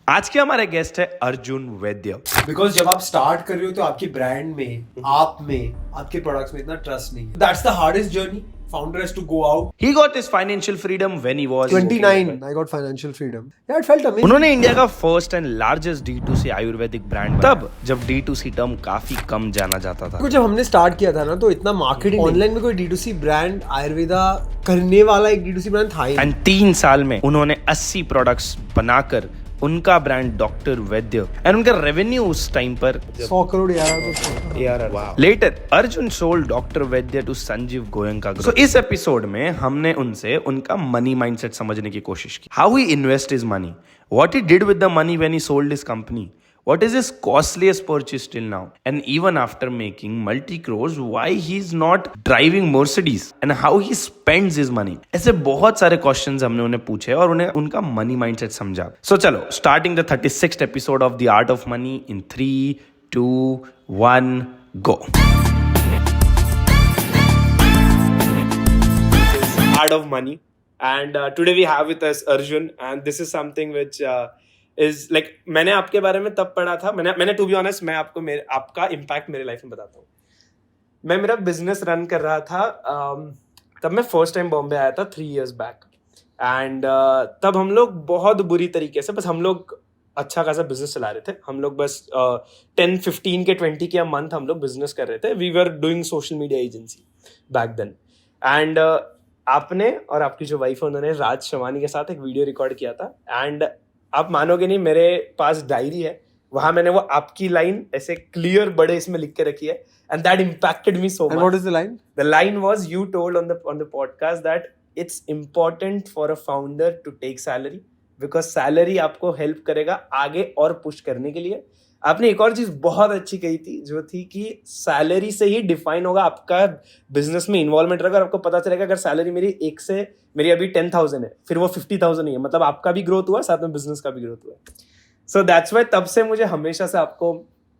आज के हमारे गेस्ट है अर्जुन वैद्य। बिकॉज जब आप स्टार्ट कर रहे हो तो आपकी ब्रांड में, आप में, आपके प्रोडक्ट्स में इतना ट्रस्ट नहीं है. That's the hardest journey. Founder has to go out. He got his financial freedom when he was 29. I got financial freedom. Yeah, it felt amazing. उन्होंने इंडिया का first and largest D2C Ayurvedic brand तब जब D2C term काफी कम जाना जाता था। जब हमने स्टार्ट किया था ना तो इतना मार्केटिंग ऑनलाइन में कोई D2C ब्रांड आयुर्वेदा करने वाला एक D2C ब्रांड था ही। एंड 3 साल में उन्होंने 80 प्रोडक्ट्स बनाकर उनका ब्रांड डॉक्टर वैद्य एंड उनका रेवेन्यू उस टाइम पर 100 करोड़ यार। Letter Arjun sold doctor Vaidya to Sanjeev Goenka group. सो इस एपिसोड में हमने उनसे उनका मनी माइंडसेट समझने की कोशिश की। How he invest his money, what he did with the money when he sold his company, what is his costliest purchase till now, and even after making multi crores why he is not driving Mercedes and how he spends his money। ऐसे बहुत सारे questions हमने उन्हें पूछे और उन्हें उनका money mindset समझा। सो चलो starting the 36th episode of the art of money in 3, 2, 1 go। Art of money, and today we have with us Arjun, and this is something which is like मैंने आपके बारे में तब पढ़ा था। मैंने टू बी ऑनेस्ट मैं आपको आपका इम्पैक्ट मेरे लाइफ में बताता हूँ। मैं मेरा बिजनेस रन कर रहा था, तब मैं फर्स्ट टाइम बॉम्बे आया था 3 years बैक, एंड तब हम लोग बहुत बुरी तरीके से बस हम लोग अच्छा खासा बिजनेस चला रहे थे। हम लोग बस 10, 15 के 20 के मंथ हम लोग बिजनेस कर रहे थे। We were doing social media agency back then, and आपने और आपकी जो वाइफ है उन्होंने राज शवानी के साथ एक वीडियो रिकॉर्ड किया था। एंड आप मानोगे नहीं, मेरे पास डायरी है, वहां मैंने वो आपकी लाइन ऐसे क्लियर बड़े इसमें लिख के रखी है, and that impacted me so much. What is the line? The line was you told on the podcast that it's important for a founder to take salary because salary आपको help करेगा आगे और पुश करने के लिए। आपने एक और चीज बहुत अच्छी कही थी जो थी कि सैलरी से ही डिफाइन होगा आपका बिजनेस में इन्वॉल्वमेंट रहेगा, और आपको पता चलेगा अगर सैलरी मेरी अभी 10,000 है फिर वो 50,000 नहीं है, मतलब आपका भी ग्रोथ हुआ साथ में बिजनेस का भी ग्रोथ हुआ। सो दैट्स वाई तब से मुझे हमेशा से आपको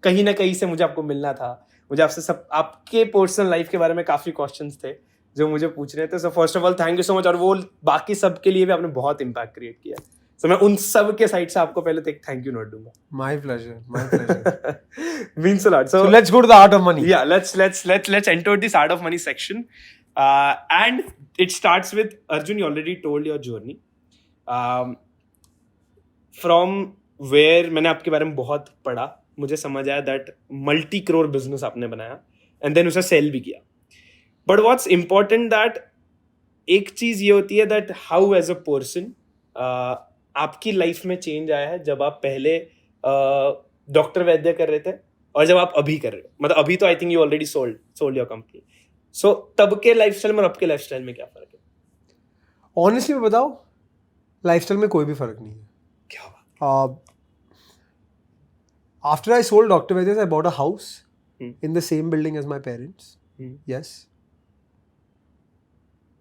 कहीं ना कहीं से मुझे आपको मिलना था। मुझे आपसे सब आपके पर्सनल लाइफ के बारे में काफी क्वेश्चंस थे जो मुझे पूछ रहे थे। So first of all thank you so much, और वो बाकी सब के लिए भी आपने बहुत इम्पैक्ट क्रिएट किया। So, मैं उन सब के साइड से आपको पहले तो एक थैंक यू नोट दूंगा। My pleasure, my pleasure. Means a lot. So let's go to the art of money. Yeah, let's enter this art of money section, and it starts with Arjun. You already told your journey from where मैंने आपके बारे में बहुत पढ़ा, मुझे समझ आया that multi crore business आपने बनाया and then उसे सेल भी किया। But what's important that एक चीज ये होती है that how as a person आपकी लाइफ में चेंज आया है जब आप पहले डॉक्टर वैद्य कर रहे थे और जब आप अभी कर रहे हो। मतलब अभी तो I think you already sold your company. So तब के लाइफस्टाइल में और अब के लाइफस्टाइल में क्या फर्क है? ऑनेस्टली मैं बताऊं, लाइफस्टाइल में कोई भी फर्क नहीं है। क्या बात? After I sold doctor Vaidya I bought a house in the same building as my parents. Yes,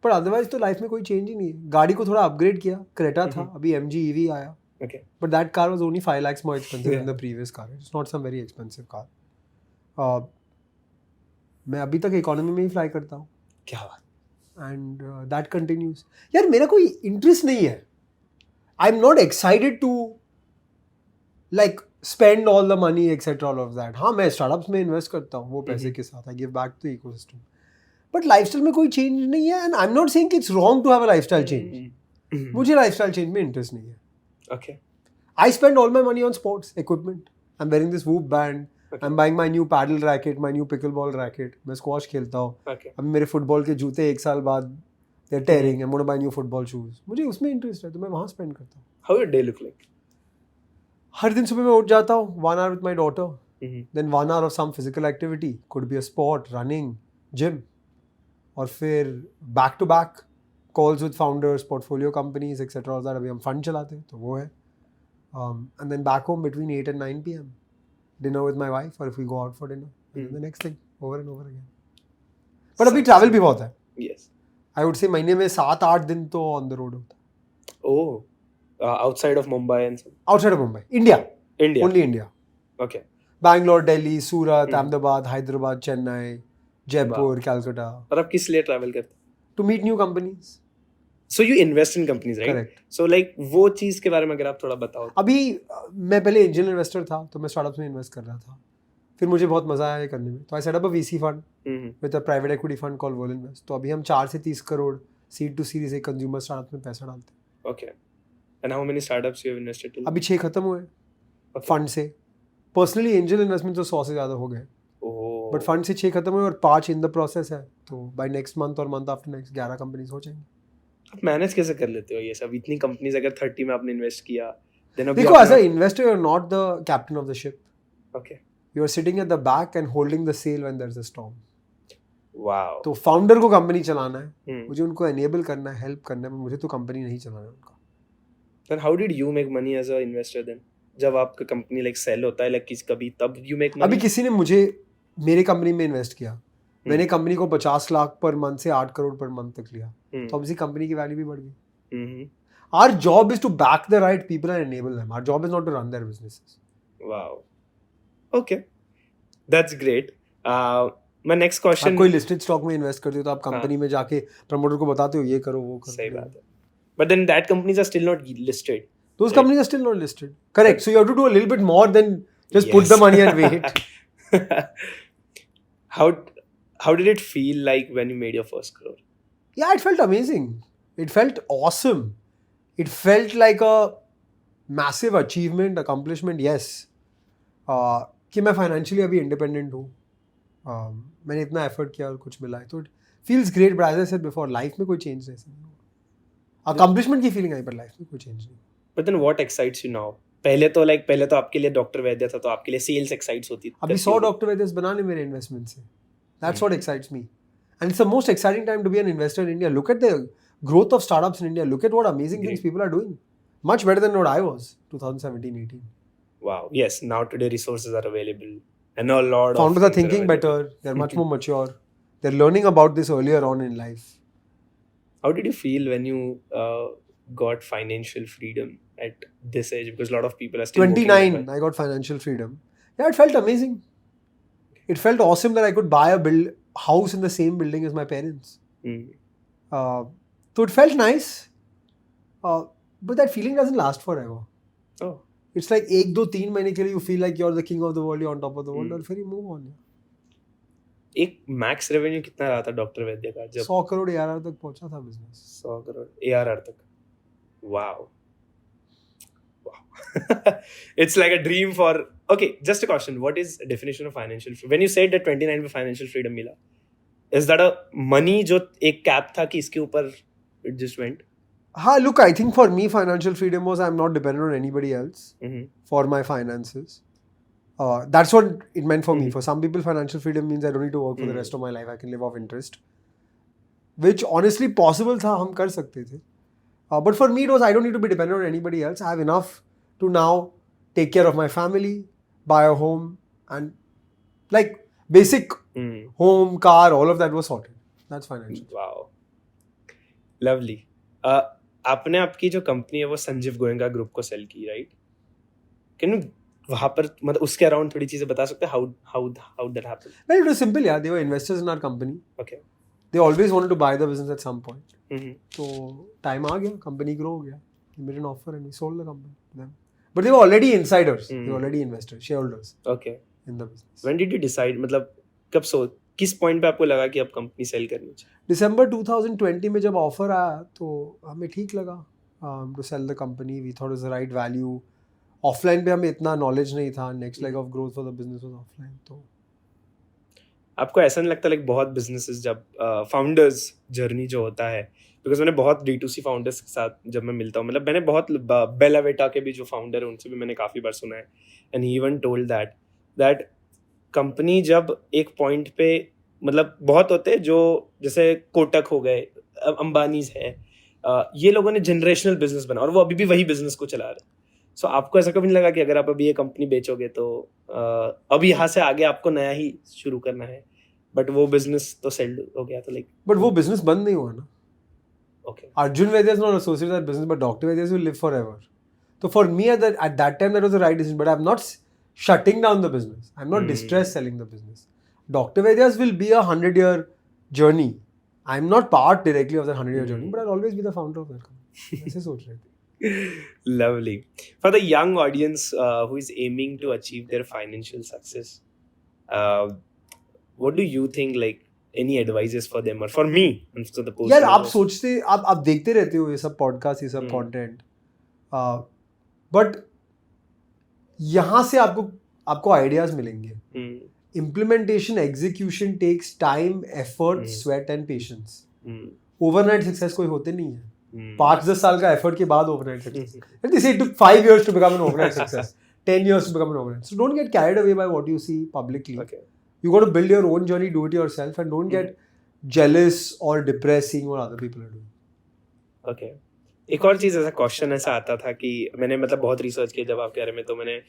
पर अदरवाइज तो लाइफ में कोई चेंज ही नहीं है। गाड़ी को थोड़ा अपग्रेड किया, क्रेटा था, अभी MG EV आया। Okay. But that car was only 5 lakhs more expensive than the previous car. It's not some very expensive car. मैं अभी तक इकोनॉमी में ही फ्लाई करता हूँ। क्या बात? And that continues. यार मेरा कोई इंटरेस्ट नहीं है। I'm not excited to like spend all the money etc. all of that. हाँ, मैं स्टार्टअप्स में इन्वेस्ट करता हूँ वो पैसे के साथ। I give back to the ecosystem. But lifestyle में कोई चेंज नहीं है, and I am not saying कि it's wrong to have a lifestyle change. मुझे लाइफस्टाइल चेंज में इंटरेस्ट नहीं है। Okay, I spend all my money on sports equipment. I am wearing this Whoop band, I am buying my new paddle racket, my new pickle ball racket. मैं squash खेलता हूँ। अभी मेरे football के जूते 1 साल बाद they are tearing, I am gonna buy new football shoes. मुझे उसमें इंटरेस्ट है तो मैं वहाँ स्पेंड करता हूँ। How your day look like? हर दिन सुबह मैं उठ जाता हूँ, 1 hour with my daughter, then 1 hour of some physical activity, could be a sport, running, gym, और फिर back to back calls with founders, portfolio companies etcetera. और अभी हम फंड चलाते हैं तो वो है। And then back home between 8 and 9 PM, dinner with my wife, और if we go out for dinner, the next thing over and over again. But अभी ट्रैवल भी बहुत है। यस, आई वुड से महीने में 7-8 दिन तो ऑन द रोड होता है। Oh, outside of Mumbai and outside of Mumbai, India only India. Okay, Bangalore, Delhi, Surat, Ahmedabad, Hyderabad, Chennai, Jaipur, Calcutta. और आप किस लिए ट्रैवल करते हैं? To meet new companies. So you invest in companies, right? Correct. So like वो चीज के बारे में अगर आप थोड़ा बताओ. अभी मैं पहले एंजल इन्वेस्टर था तो मैं स्टार्टअप्स में इन्वेस्ट कर रहा था. फिर मुझे बहुत मजा आया ये करने में, तो I set up a VC fund with a private equity fund called Whirl Invest. तो अभी हम 4 से 30 करोड़ सीड टू सीरीज एक कंज्यूमर स्टार्टअप में पैसा डालते हैं. Okay. And how many startups you have invested in? अभी 6 खत्म हुए Okay. फंड से. पर्सनली एंजल इन्वेस्टमेंट तो 100 से ज़्यादा हो गए, Oh. बट फंड से 6 खत्म हुए और 5 इन द प्रोसेस है. तो बाय नेक्स्ट मंथ और मंथ आफ्टर नेक्स्ट 11 कंपनीज हो जाएंगी. आप मैनेज कैसे कर लेते हो ये सब? इतनी कंपनीज अगर 30 में आपने इन्वेस्ट किया, then अभी देखो, एज अ आपने- investor you are not the captain of the ship. Okay. You are sitting at the back end holding the sail when there is a storm. Wow. तो founder को company चलाना है, Hmm. मुझे उनको enable करना है, help करना है, मुझे तो कंपनी नहीं चलाना है उनका. Then how did you make money as a investor then? जब आपका कंपनी like sell होता है like किस कभी तब you make money? अभी किसी ने मुझे मेरे कंपनी में इन्वेस्ट किया, मैंने कंपनी को 50 लाख पर मंथ से 8 करोड़ पर मंथ तक लिया, Hmm. तो ऑब्वियसली कंपनी की वैल्यू भी बढ़ गई. Mhm. Our job is to back the right people and enable them. Our job is not to run their businesses. Wow. Okay. That's great. My next question. आप कोई listed stock में invest करते हो तो आप कंपनी में जाके promoter को बताते हो ये करो वो करो. सही बात है. But then that companies are still not listed. Those Right. companies are still not listed. Correct. So you have to do a little bit more than just put the Yes. money and wait. How did it feel like when you made your first crore? Yeah, it felt amazing. It felt awesome. It felt like a massive achievement, accomplishment. Yes. कि मैं financially अभी independent हूँ. मैंने इतना effort किया और कुछ मिला है, तो it feels great. But as I said before, life में कोई चेंज नहीं है. अकम्पलिशमेंट की फीलिंग आई, पर लाइफ में कोई चेंज नहीं. But then what excites you now? पहले तो आपके लिए डॉक्टर वैद्य था, तो आपके लिए सेल्स एक्साइट्स होती थी. अभी 100 डॉक्टर वैद्यस बनाने मेरे इन्वेस्टमेंट से. That's what excites me. And it's the most exciting time to be an investor in India. Look at the growth of startups in India. Look at what amazing things people are doing. Much better than what I was 2017-18. Wow. Yes. Now today resources are available, and a lot Founders of are thinking better. They're much more mature. They're learning about this earlier on in life. How did you feel when you got financial freedom at this age? Because a lot of people are still working 29, that way. I got financial freedom. Yeah, it felt amazing. It felt awesome that I could buy a house in the same building as my parents. Hmm. So it felt nice. But that feeling doesn't last forever. Oh. It's like 1-2-3 महीने के लिए you feel like you're the king of the world, you're on top of the world, और फिर you move on. एक max revenue कितना रहा था doctor वैद्य का जब 100 करोड़ ARR तक पहुंचा था बिजनेस. 100 करोड़ ARR तक. Wow. Wow. It's like a dream for. Okay, just a question. What is definition of financial freedom? When you said that 29 में financial freedom मिला, is that a money जो एक cap था कि इसके ऊपर it just went? हाँ, look, I think for me financial freedom was I'm not dependent on anybody else Mm-hmm. for my finances. That's what it meant for me. Mhm. For some people, financial freedom means I don't need to work for the Mhm. rest of my life. I can live off interest. Which honestly possible था, हम कर सकते थे. But for me, it was I don't need to be dependent on anybody else. I have enough to now take care of my family, buy a home, and like basic Mm. home, car, all of that was sorted. That's financial. Wow. Lovely. आपने आपकी जो company है वो Sanjeev Goenka group को cell की, right? Can you वहाँ पर मतलब उसके अराउंड थोड़ी चीजें बता सकते हैं? How that happened? Well, it was simple, yeah. They were investors in our company. Okay. They always wanted to buy the business at some point. Mm-hmm. So time आ गया, company grow हो गया. We made an offer and we sold the company to them. But they were already insiders. They were already investors, shareholders Okay. in the business. When did you decide? मतलब कब किस point पे आपको लगा कि अब कंपनी सेल करनी चाहिए? December 2020 में जब ऑफर आया तो हमें ठीक लगा to sell the company. We thought it was the right value. Offline पे हमें इतना नॉलेज नहीं था. Next leg of growth for the business was offline. तो आपको ऐसा नहीं लगता लाइक बहुत बिजनेसेस जब फाउंडर्स जर्नी जो होता है, बिकॉज मैंने बहुत D2C फाउंडर्स के साथ जब मैं मिलता हूँ, मतलब मैंने बहुत बेला वेटा के भी जो फाउंडर है उनसे भी मैंने काफ़ी बार सुना है, and he even told that company जब एक पॉइंट पे मतलब बहुत होते हैं जो जैसे कोटक हो गए, अंबानीज है, ये लोगों ने जनरेशनल बिजनेस बना और वो अभी भी वही बिजनेस को चला रहे हैं. सो आपको ऐसा कभी नहीं लगा कि अगर आप अभी ये कंपनी बेचोगे तो अब यहाँ से आगे आपको नया ही शुरू करना है, बट वो बिजनेस तो सेल हो गया, तो लाइक बट वो बिजनेस बंद नहीं हुआ ना. Okay. Arjun Vaidya is not associated with that business, but Dr. Vaidya will live forever. So for me at that time that was the right decision. But I'm not shutting down the business. I'm not distressed selling the business. Dr. Vaidya's will be a 100-year journey. I'm not part directly of the 100-year journey, but I'll always be the founder of Welcome. ऐसे सोच रहे थे. Lovely. For the young audience who is aiming to achieve their financial success, what do you think, like, any advices for them or for me? So the person यार आप who- सोचते आप देखते रहते हो ये सब पॉडकास्ट ये सब कंटेंट, बट यहाँ से आपको आइडियाज मिलेंगे. Hmm. Implementation execution takes time effort sweat and patience. Hmm. Overnight success कोई होते नहीं है. Hmm. 5-10 साल का एफर्ट के बाद overnight success. They say it took 5 years to become an overnight success, 10 years to become an overnight. So don't get carried away by what you see publicly. Okay. You got to build your own journey, do it yourself, and don't get jealous or depressed seeing what other people are doing. Okay. एक और चीज ऐसा question ऐसा आता था कि मैंने मतलब बहुत रिसर्च किया जब आपके बारे में, तो मैंने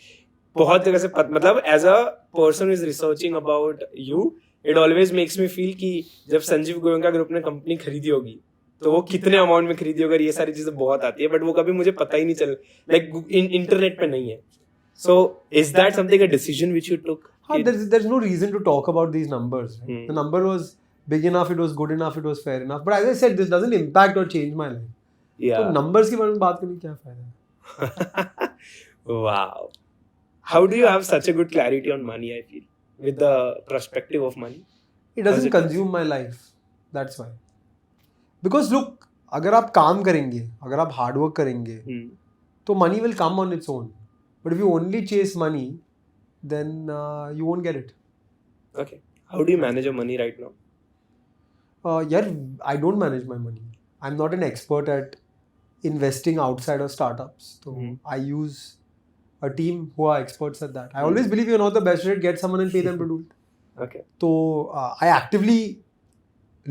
बहुत जगह से मतलब as a person is researching about you, it always makes me feel कि जब संजीव गोयनका ग्रुप ने कंपनी खरीदी होगी तो वो कितने अमाउंट में खरीदी होगी, ये सारी चीजें बहुत आती है, बट वो कभी मुझे पता ही नहीं चल, लाइक इंटरनेट पे नहीं है. So is that something a decision which you took? There's no reason to talk about these numbers. Right? The number was big enough, it was good enough, it was fair enough. But as I said, this doesn't impact or change my life. Yeah. तो numbers के बारे में बात करने क्या फायदा? Wow. How do you have such a good clarity on money, I feel, with the perspective of money? It doesn't consume my life. That's why. Because look, अगर आप काम करेंगे, अगर आप hard work करेंगे, तो money will come on its own. But if you only chase money, then you won't get it. Okay. How do you manage your money right now? Yeah, I don't manage my money. I'm not an expert at investing outside of startups. So I use a team who are experts at that. I always believe you're not the best at it, get someone and pay them to do it. Okay. So I actively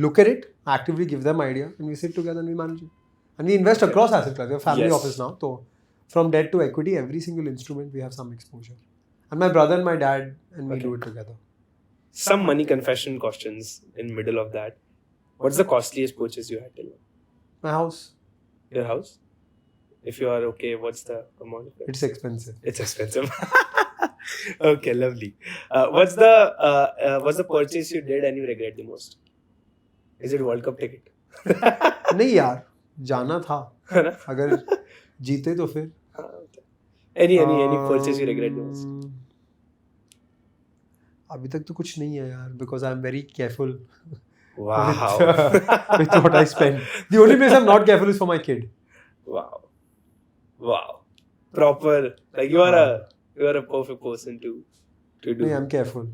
look at it, actively give them idea, and we sit together and we manage it. And we invest across asset class. We have family office now. So from debt to equity, every single instrument we have some exposure. And my brother and my dad and me do it together. Some money confession questions in middle of that. What's the costliest purchase you had till now? My house. Your house? If you are okay, what's the amount of it? It's expensive. It's expensive. Okay, lovely. What's the purchase you did and you regret the most? Is it World Cup ticket? नहीं यार, जाना था. है ना? अगर जीते तो फिर. Any purchase you regret the most? अभी तक तो कुछ नहीं है यार, because I'm very careful Wow. with what I spend. The only place I'm not careful is for my kid. Wow. Proper. Like you are a perfect person to do. No, I'm careful.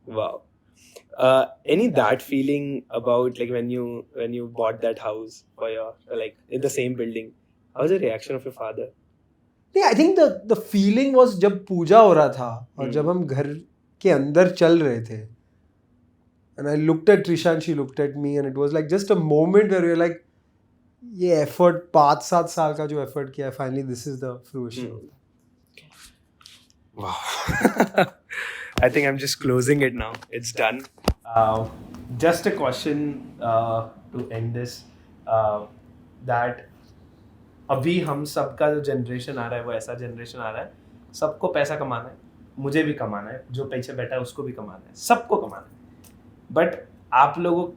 Wow. Any that feeling about like when you bought that house for your like in the same building? How was the reaction of your father? नहीं, I think the feeling was जब पूजा हो रहा था और जब हम घर के अंदर चल रहे थे, and I looked at Trisha and she looked at me and it was like just a moment where we were like, ये effort 5-7 साल का जो effort किया है, finally this is the fruition. Wow. I think I'm just closing it now. It's done. Just a question to end this. That अभी हम सबका जो जनरेशन आ रहा है वो ऐसा जनरेशन आ रहा है, सबको पैसा कमाना है, मुझे भी कमाना है, जो पीछे बैठा है उसको भी कमाना है, सबको कमाना है. बट आप लोगों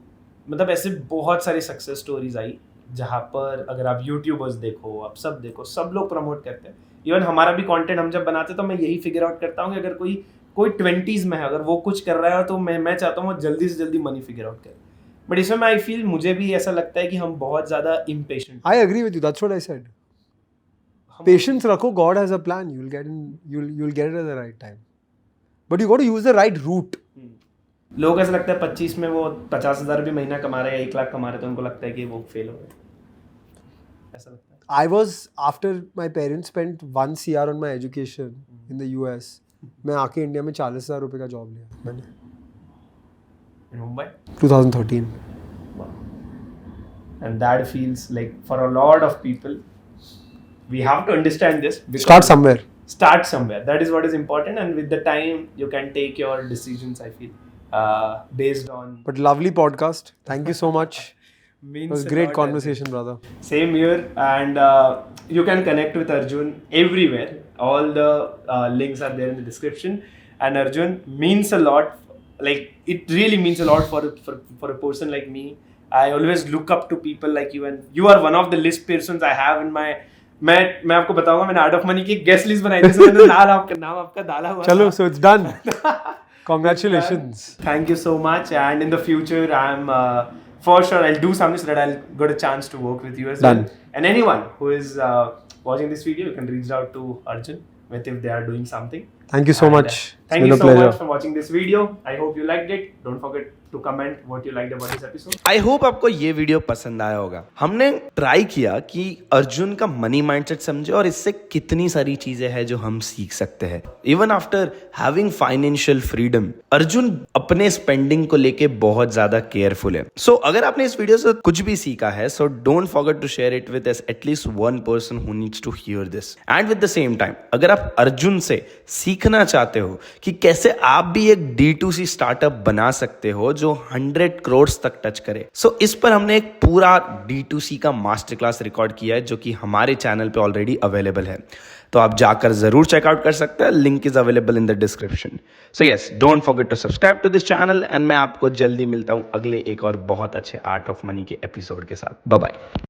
मतलब ऐसे बहुत सारी सक्सेस स्टोरीज आई जहाँ पर अगर आप यूट्यूबर्स देखो, आप सब देखो, सब लोग प्रमोट करते हैं. इवन हमारा भी कंटेंट हम जब बनाते तो मैं यही फिगर आउट करता हूँ कि अगर कोई 20s में है, अगर वो कुछ कर रहा है तो मैं चाहता हूँ वो जल्दी से जल्दी मनी फिगर आउट करे. बट इसमें मैं आई फील मुझे भी ऐसा लगता है कि हम बहुत ज़्यादा impatient. I agree with you. That's what I said. Patience रखो. God has a plan. You'll get it at the right time. But you got to use the right route. लोग ऐसा लगता है 25 में वो 50,000 भी महीना कमा रहे हैं, 1 लाख कमा रहे हैं, तो उनको लगता है कि वो फेल हो गए. ऐसा लगता है. I was, after my parents spent 1 CR on my education in the US, मैं आके इंडिया में 40,000 रुपए का जॉब लिया मैंने. In Mumbai? 2013. Wow. And that feels like for a lot of people, we have to understand this. Start somewhere. Start somewhere. That is what is important. And with the time, you can take your decisions, I feel, based on... But lovely podcast. Thank you so much. It was great conversation, brother. Same here. And you can connect with Arjun everywhere. All the links are there in the description. And Arjun means a lot. Like, it really means a lot for a person like me I always look up to people like you, and you are one of the list persons I have in my. मैं आपको बताऊंगा, मैंने art of money की guest list बनाई थी, मैंने नाम आपका डाला हुआ चलो, था. so it's done. Congratulations. Thank you so much, and in the future I'm for sure I'll do something so that I'll get a chance to work with you as Done. well. And anyone who is watching this video, you can reach out to Arjun with if they are doing something. Thank you so And, much. It's Thank been you a so pleasure. much for watching this video. I hope you liked it. Don't forget to comment what you liked about this episode. I hope आपको ये video पसंद आया होगा. हमने try किया कि अर्जुन का money mindset समझे और इससे कितनी सारी चीजें हैं जो हम सीख सकते हैं. Even after having financial freedom, Arjun अपने स्पेंडिंग को लेके बहुत ज्यादा केयरफुल है. सो अगर आपने इस वीडियो से कुछ भी सीखा है, so don't forget to share it with at least one person who needs to hear this. And with the same time, अगर आप अर्जुन से सीखना चाहते हो कि कैसे आप भी एक D2C स्टार्टअप बना सकते हो जो 100 करोड़ तक टच करे, सो इस पर हमने एक पूरा D2C का मास्टर क्लास रिकॉर्ड किया है जो कि हमारे चैनल पे ऑलरेडी अवेलेबल है. तो आप जाकर जरूर चेकआउट कर सकते हैं. Link is available in the description. So yes, don't forget to subscribe to this channel, and मैं आपको जल्दी मिलता हूं अगले एक और बहुत अच्छे आर्ट ऑफ मनी के एपिसोड के साथ. Bye bye.